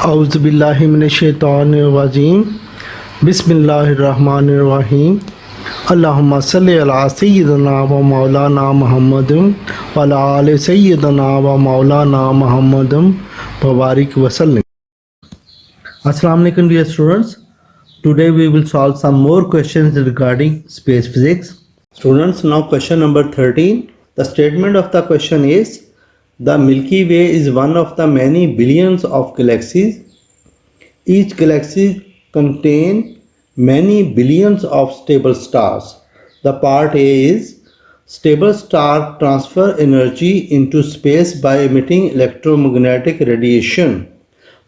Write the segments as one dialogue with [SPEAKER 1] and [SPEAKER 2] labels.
[SPEAKER 1] Auzubillahiminashaitanirrajim. Bismillahirrahmanirrahim. Allahumma salli ala Sayyidina wa Maulana Muhammadin wa ala ali Sayyidina wa Maulana Muhammadin wa barik wa sallim. Assalamu alaikum dear students. Today we will solve some more questions regarding space physics. Students, now question number 13. The statement of the question is: the Milky Way is one of the many billions of galaxies. Each galaxy contains many billions of stable stars. The part A is: stable stars transfer energy into space by emitting electromagnetic radiation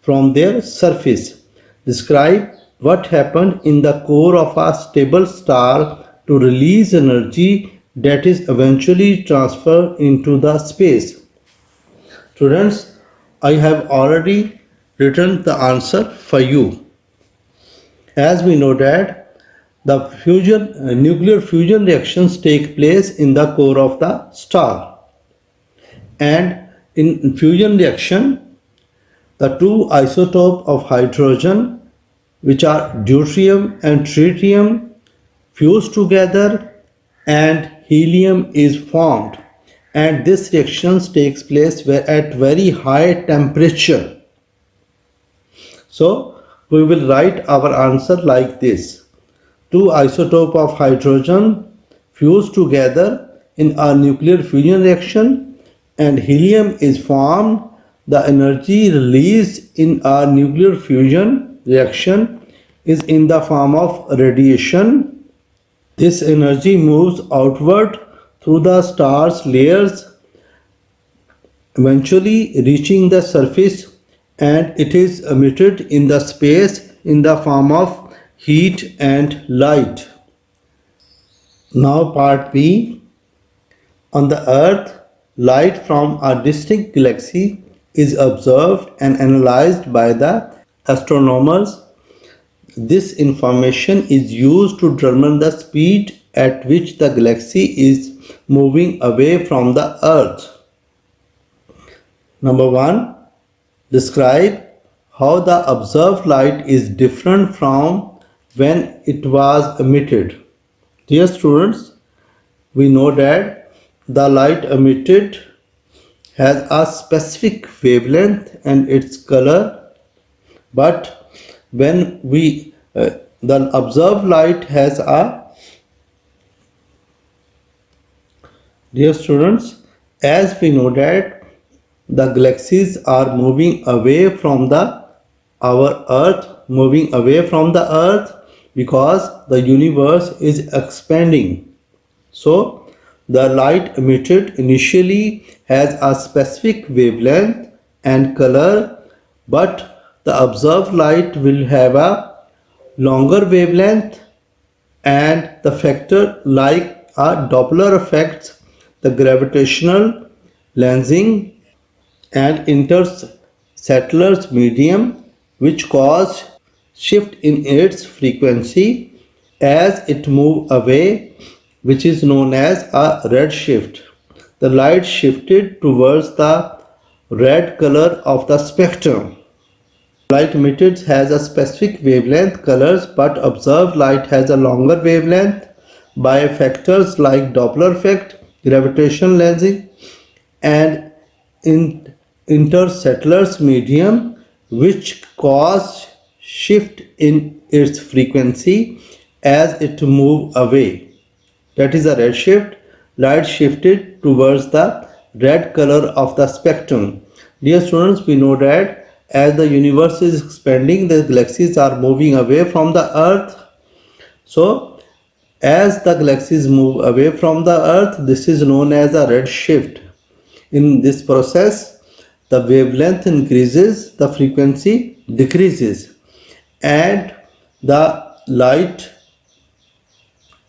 [SPEAKER 1] from their surface. Describe what happened in the core of a stable star to release energy that is eventually transferred into the space. Students, I have already written the answer for you. As we know that the nuclear fusion reactions take place in the core of the star, and in fusion reaction the two isotopes of hydrogen, which are deuterium and tritium, fuse together and helium is formed, and this reaction takes place at very high temperature. So we will write our answer like this: two isotopes of hydrogen fuse together in a nuclear fusion reaction and helium is formed. The energy released in a nuclear fusion reaction is in the form of radiation. This energy moves outward through the star's layers, eventually reaching the surface, and it is emitted in the space in the form of heat and light. Now part B. On the Earth, light from a distant galaxy is observed and analyzed by the astronomers. This information is used to determine the speed at which the galaxy is moving away from the Earth. Number 1. Describe how the observed light is different from when it was emitted. Dear students, we know that the light emitted has a specific wavelength and its color, but when the observed light has a, dear students, as we know that the galaxies are moving away from our Earth, because the universe is expanding. So the light emitted initially has a specific wavelength and color, but the observed light will have a longer wavelength and the factor like a Doppler effect, the gravitational lensing and interstellar medium, which cause shift in its frequency as it moves away, which is known as a redshift. The light shifted towards the red color of the spectrum. Light emitted has a specific wavelength colors, but observed light has a longer wavelength by factors like Doppler effect, gravitational lensing and interstellar medium, which cause shift in its frequency as it moves away. That is a redshift. Light shifted towards the red color of the spectrum. Dear students, we know that as the universe is expanding, the galaxies are moving away from the Earth. So as the galaxies move away from the Earth, this is known as a redshift. In this process, the wavelength increases, the frequency decreases, and the light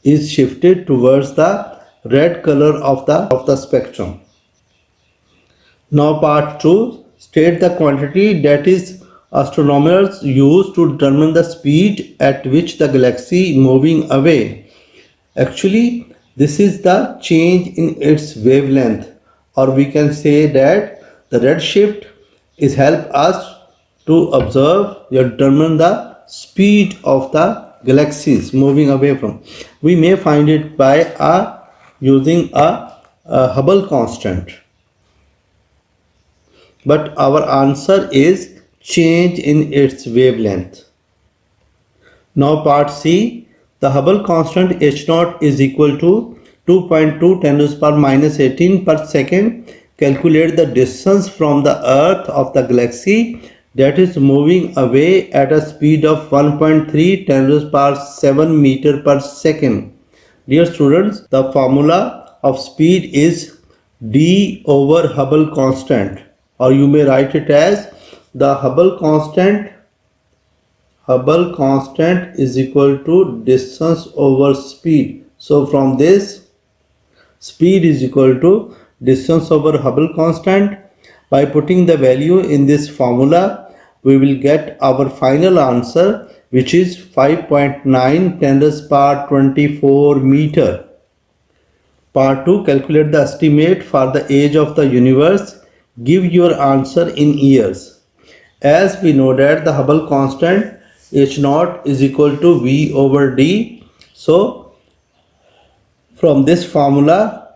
[SPEAKER 1] is shifted towards the red color of the spectrum. Now part 2. State the quantity that is astronomers use to determine the speed at which the galaxy is moving away. Actually, this is the change in its wavelength, or we can say that the redshift is help us to observe, you determine the speed of the galaxies moving away from. We may find it by using a Hubble constant. But our answer is change in its wavelength. Now part C, the Hubble constant H0 is equal to 2.2 10 to the power minus 18 per second. Calculate the distance from the Earth of the galaxy that is moving away at a speed of 1.3 10 to the power 7 meter per second. Dear students, the formula of speed is d over Hubble constant, or you may write it as the Hubble constant is equal to distance over speed. So from this, speed is equal to distance over Hubble constant. By putting the value in this formula, we will get our final answer, which is 5.9 10 to the power 24 meter. Part 2, calculate the estimate for the age of the universe. Give your answer in years. As we know that the Hubble constant H0 is equal to V over D. So from this formula,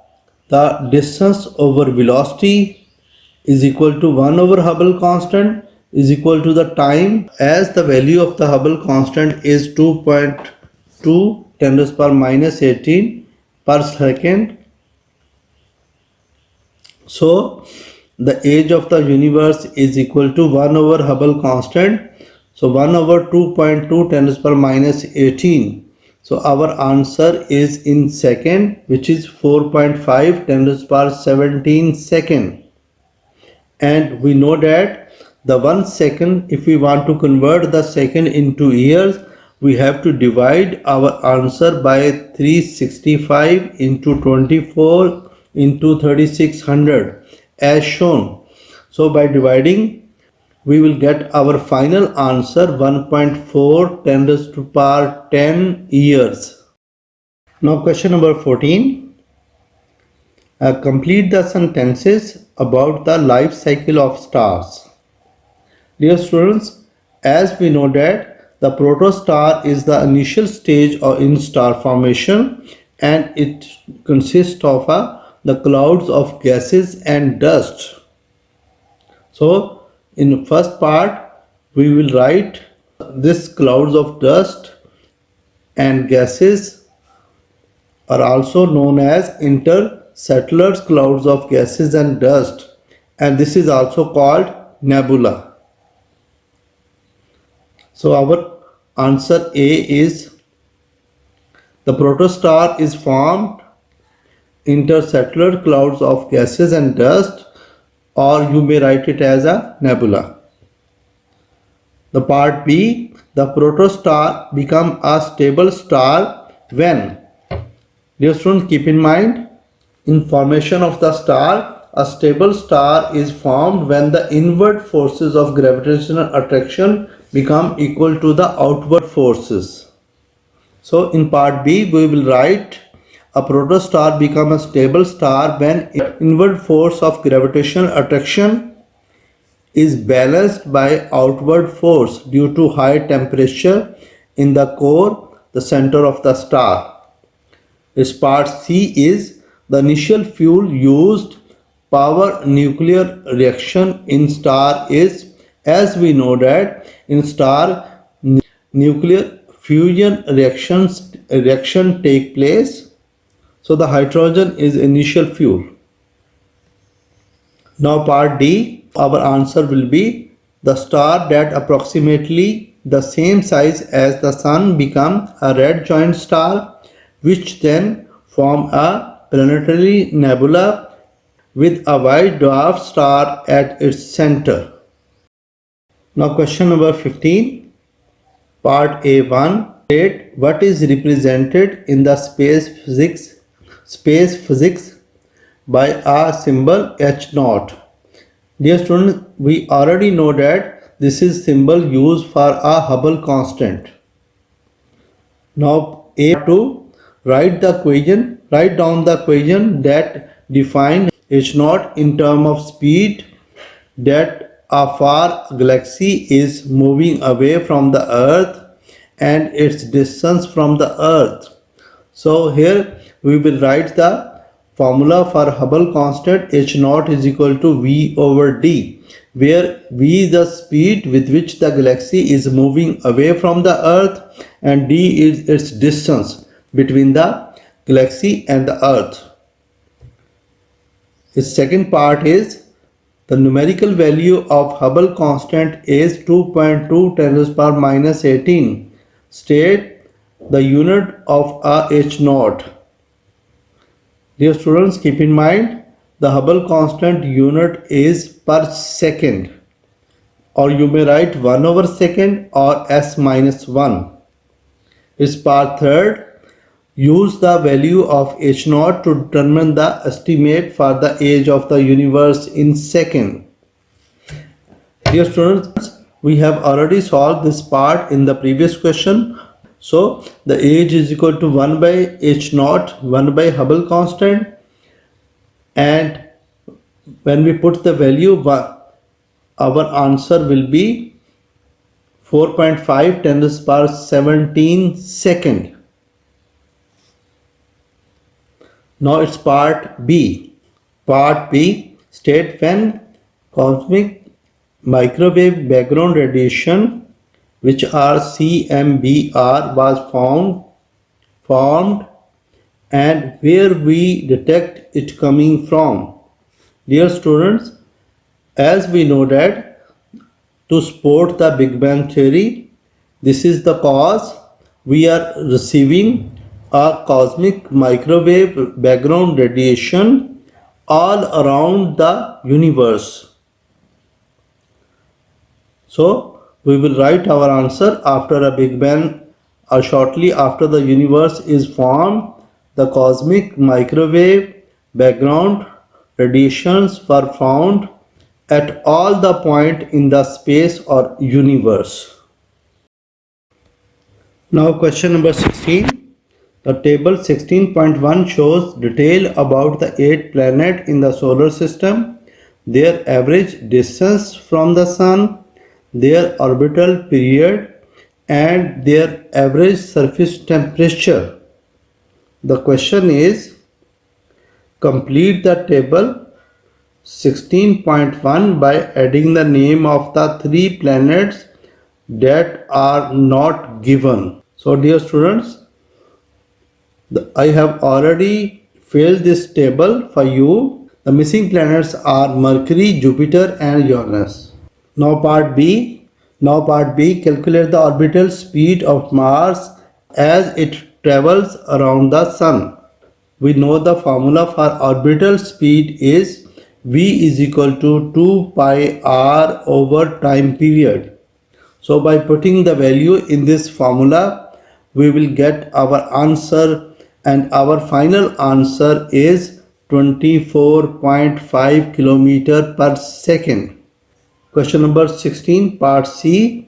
[SPEAKER 1] the distance over velocity is equal to 1 over Hubble constant is equal to the time. As the value of the Hubble constant is 2.2 10 to the power minus 18 per second. So the age of the universe is equal to 1 over Hubble constant. So 1 over 2.2 10 to the power minus 18. So our answer is in second, which is 4.5 10 to the power 17 second. And we know that the 1 second, if we want to convert the second into years, we have to divide our answer by 365 into 24 into 3600 as shown. So by dividing, we will get our final answer 1.4 10 to the power 10 years. Now question number 14. Complete the sentences about the life cycle of stars. Dear students, as we know that the protostar is the initial stage in star formation, and it consists of the clouds of gases and dust. So in first part, we will write this clouds of dust and gases are also known as interstellar clouds of gases and dust, and this is also called nebula. So our answer A is the protostar is formed interstellar clouds of gases and dust, or you may write it as a nebula. The part B, the protostar become a stable star when? Dear students, keep in mind, in formation of the star, a stable star is formed when the inward forces of gravitational attraction become equal to the outward forces. So in part B, we will write a protostar become a stable star when inward force of gravitational attraction is balanced by outward force due to high temperature in the core, the center of the star. This part C is the initial fuel used power nuclear reaction in star is, as we know that in star nuclear fusion reaction take place. So the hydrogen is initial fuel. Now part D, our answer will be the star that approximately the same size as the sun become a red giant star, which then form a planetary nebula with a white dwarf star at its center. Now question number 15, part A1. State what is represented in the space physics by a symbol H0. Dear students, we already know that this is symbol used for a Hubble constant. Now A2, write down the equation that define H0 in terms of speed that a far galaxy is moving away from the Earth and its distance from the Earth. So here we will write the formula for Hubble constant h0 is equal to v over d, where v is the speed with which the galaxy is moving away from the Earth and d is its distance between the galaxy and the Earth. Its second part is the numerical value of Hubble constant is 2.2 10 to the power minus 18. State the unit of a h0. Dear students, keep in mind the Hubble constant unit is per second, or you may write 1 over second or s minus 1. It's part 3rd. Use the value of h0 to determine the estimate for the age of the universe in second. Dear students, we have already solved this part in the previous question. So the age is equal to 1 by h0, 1 by Hubble constant, and when we put the value, our answer will be 4.5 10 to the power 17 second. Now it's part B. Part B state when cosmic microwave background radiation, which are CMBR, was formed and where we detect it coming from. Dear students, as we know that to support the Big Bang theory, this is the cause we are receiving a cosmic microwave background radiation all around the universe. So we will write our answer after a Big Bang or shortly after the universe is formed. The cosmic microwave background radiations were found at all the point in the space or universe. Now question number 16. The table 16.1 shows detail about the 8 planets in the solar system, their average distance from the Sun, their orbital period, and their average surface temperature. The question is, complete the table 16.1 by adding the name of the 3 planets that are not given. So dear students, I have already filled this table for you. The missing planets are Mercury, Jupiter and Uranus. Now part B. Calculate the orbital speed of Mars as it travels around the Sun. We know the formula for orbital speed is v is equal to 2 pi r over time period. So by putting the value in this formula, we will get our answer, and our final answer is 24.5 kilometer per second. Question number 16, part C.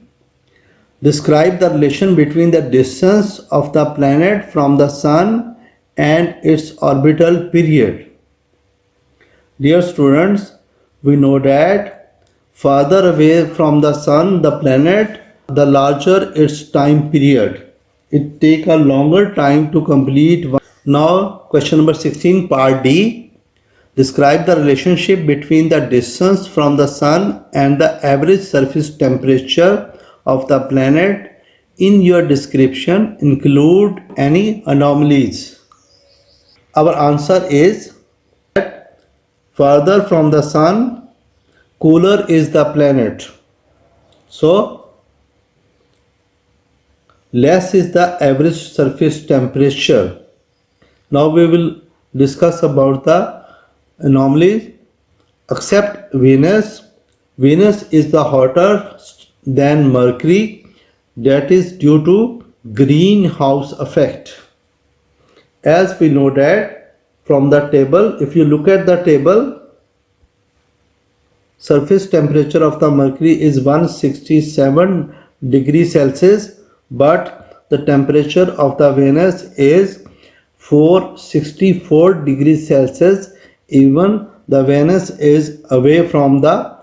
[SPEAKER 1] Describe the relation between the distance of the planet from the Sun and its orbital period. Dear students, we know that farther away from the Sun the planet, the larger its time period. It takes a longer time to complete one. Now question number 16, part D. Describe the relationship between the distance from the Sun and the average surface temperature of the planet. In your description, include any anomalies. Our answer is that farther from the Sun, cooler is the planet. So less is the average surface temperature. Now we will discuss about the anomalies. Except Venus. Venus is the hotter than Mercury. That is due to greenhouse effect. As we know that from the table, if you look at the table, surface temperature of the Mercury is 167 degrees Celsius, but the temperature of the Venus is 464 degrees Celsius. Even the Venus is away from the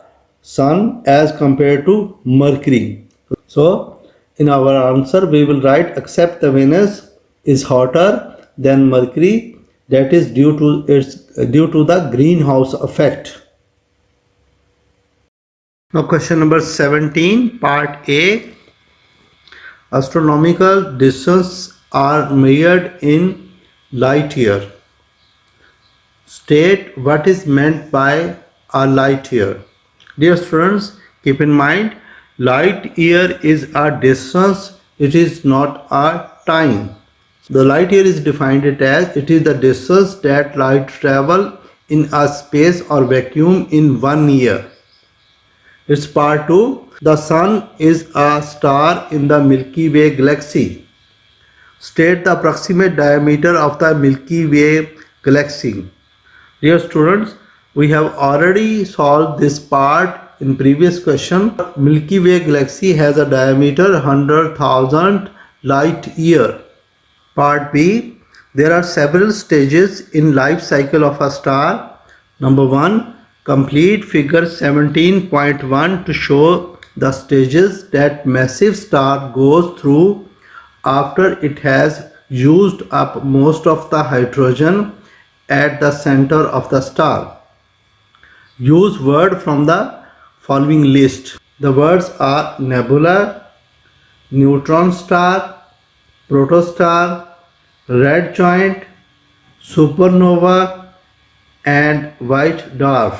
[SPEAKER 1] Sun as compared to Mercury. So in our answer we will write except the Venus is hotter than Mercury, that is due to the greenhouse effect. Now question number 17, part A. Astronomical distance are measured in light year. State what is meant by a light year. Dear students, keep in mind, light year is a distance, it is not a time. The light year is defined as it is the distance that light travel in a space or vacuum in 1 year. It's part 2. The sun is a star in the Milky Way galaxy. State the approximate diameter of the Milky Way galaxy. Dear students, we have already solved this part in previous question. Milky Way galaxy has a diameter 100,000 light year. Part B. There are several stages in life cycle of a star. Number 1. Complete figure 17.1 to show the stages that massive star goes through after it has used up most of the hydrogen at the center of the star. Use word from the following list. The words are nebula, neutron star, protostar, red giant, supernova, and white dwarf.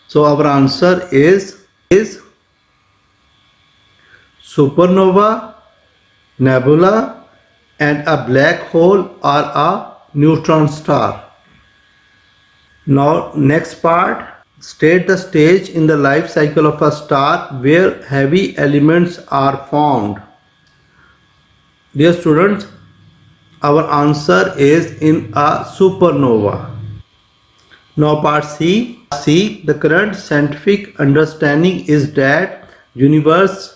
[SPEAKER 1] So our answer is supernova, nebula, and a black hole or a neutron star. Now next part, state the stage in the life cycle of a star where heavy elements are formed. Dear students, our answer is in a supernova. Now part C. The current scientific understanding is that universe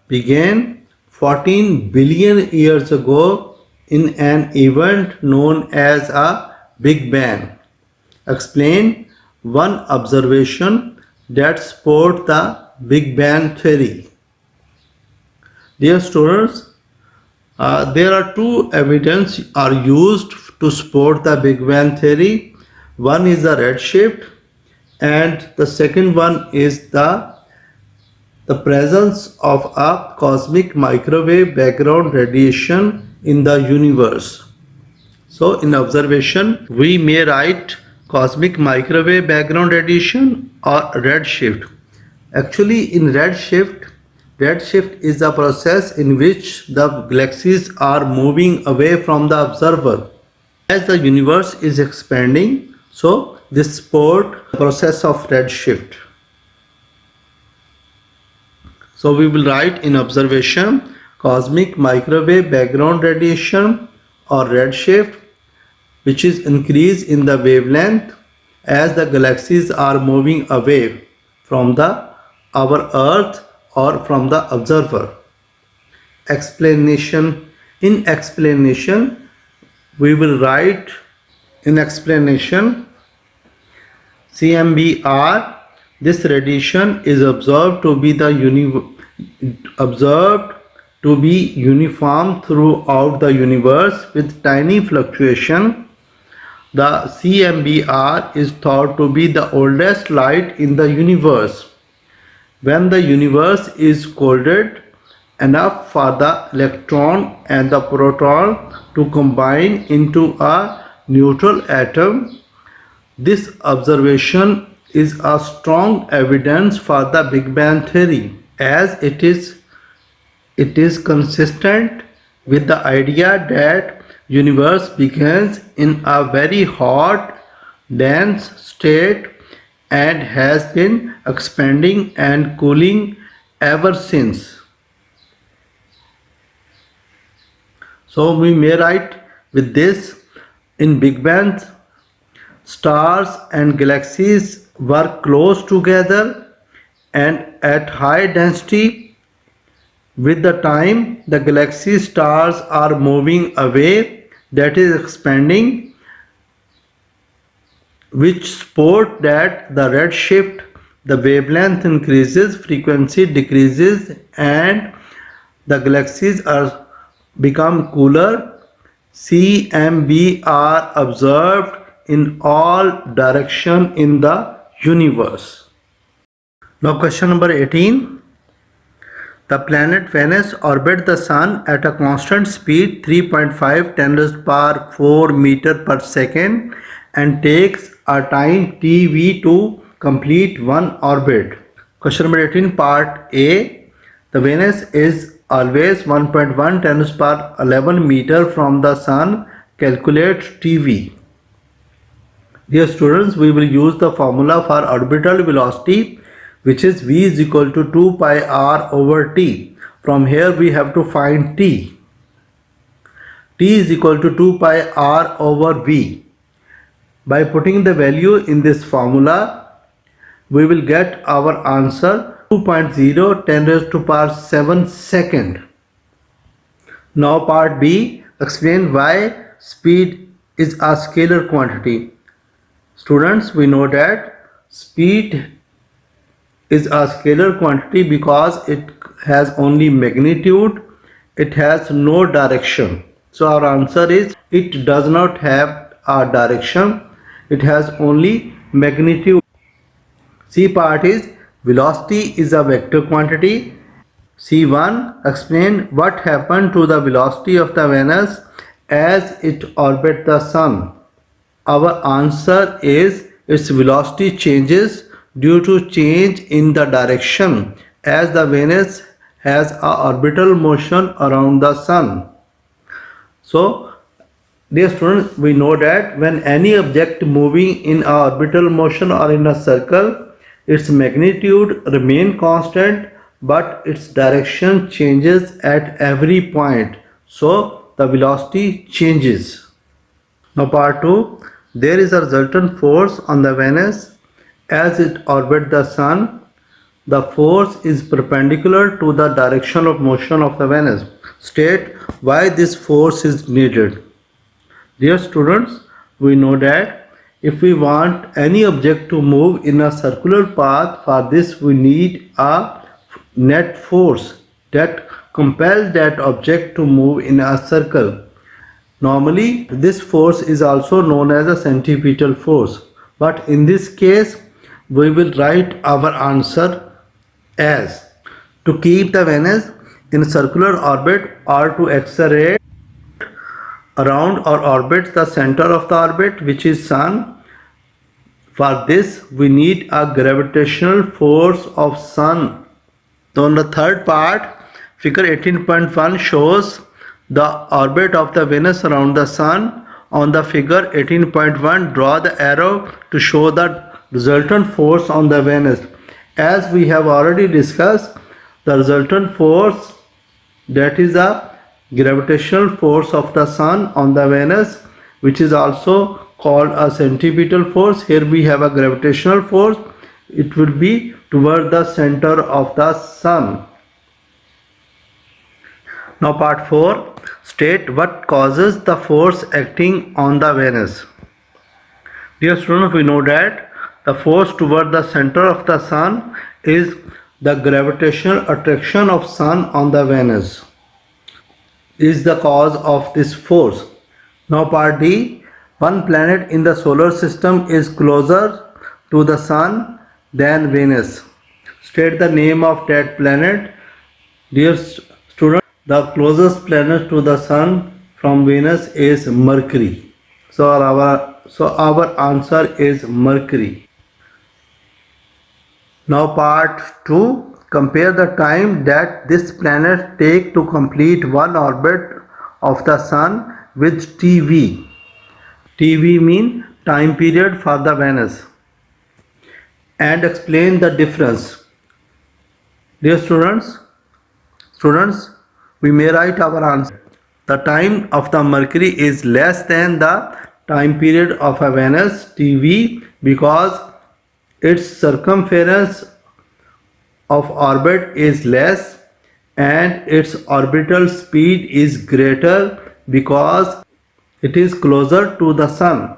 [SPEAKER 1] began 14 billion years ago in an event known as a Big Bang. Explain one observation that supports the Big Bang theory. Dear students, there are two evidence are used to support the Big Bang theory. One is the redshift and the second one is the presence of a cosmic microwave background radiation in the universe. So in observation we may write cosmic microwave background radiation or redshift. Actually in redshift is the process in which the galaxies are moving away from the observer. As the universe is expanding, so this supports the process of redshift. So we will write in observation cosmic microwave background radiation or redshift, which is increase in the wavelength as the galaxies are moving away from our earth or from the observer. Explanation. In explanation we will write in explanation CMBR. This radiation is observed to be uniform throughout the universe with tiny fluctuation. The CMBR is thought to be the oldest light in the universe. When the universe is cooled enough for the electron and the proton to combine into a neutral atom, this observation is a strong evidence for the Big Bang theory, as it is consistent with the idea that universe begins in a very hot, dense state and has been expanding and cooling ever since. So we may write with this, in Big Bang, stars and galaxies were close together and at high density. With the time, the galaxy stars are moving away, that is expanding, which support that the redshift The wavelength increases, frequency decreases, and the galaxies are become cooler. CMB are observed in all direction in the universe. Now question number 18. The planet Venus orbits the Sun at a constant speed 3.5 10 to the power 4 meter per second and takes a time TV to complete one orbit. Question number 18, Part A. The Venus is always 1.1 10 to the power 11 meter from the Sun. Calculate TV. Dear students, we will use the formula for orbital velocity, which is v is equal to 2 pi r over t. From here we have to find t. T is equal to 2 pi r over v. By putting the value in this formula, we will get our answer 2.0 10 raised to power 7 second. Now part B, explain why speed is a scalar quantity. Students, we know that speed is a scalar quantity because it has only magnitude, it has no direction. So our answer is it does not have a direction, it has only magnitude. C part is velocity is a vector quantity. C1, explain what happened to the velocity of the Venus as it orbits the Sun. Our answer is its velocity changes due to change in the direction as the Venus has a orbital motion around the Sun. So, dear students, we know that when any object moving in a orbital motion or in a circle, its magnitude remain constant but its direction changes at every point. So, the velocity changes. Now part 2, there is a resultant force on the Venus as it orbits the Sun. The force is perpendicular to the direction of motion of the Venus. State why this force is needed. Dear students, we know that if we want any object to move in a circular path, for this we need a net force that compels that object to move in a circle. Normally, this force is also known as a centripetal force. But in this case, we will write our answer as to keep the Venus in circular orbit or to accelerate around or orbit the center of the orbit, which is Sun. For this, we need a gravitational force of Sun. So, on the third part, figure 18.1 shows the orbit of the Venus around the Sun. On the figure 18.1, draw the arrow to show the resultant force on the Venus. As we have already discussed, the resultant force, that is a gravitational force of the Sun on the Venus, which is also called a centripetal force. Here we have a gravitational force. It will be toward the center of the Sun. Now part 4, state what causes the force acting on the Venus. Dear students, we know that the force toward the center of the Sun is the gravitational attraction of Sun on the Venus is the cause of this force. Now part D, one planet in the solar system is closer to the Sun than Venus. State the name of that planet. Dear students, the closest planet to the Sun from Venus is Mercury. So our answer is Mercury. Now part 2, compare the time that this planet take to complete one orbit of the Sun with TV. TV mean time period for the Venus. And explain the difference. Dear students, we may write our answer. The time of the Mercury is less than the time period of a Venus TV because its circumference of orbit is less and its orbital speed is greater because it is closer to the Sun.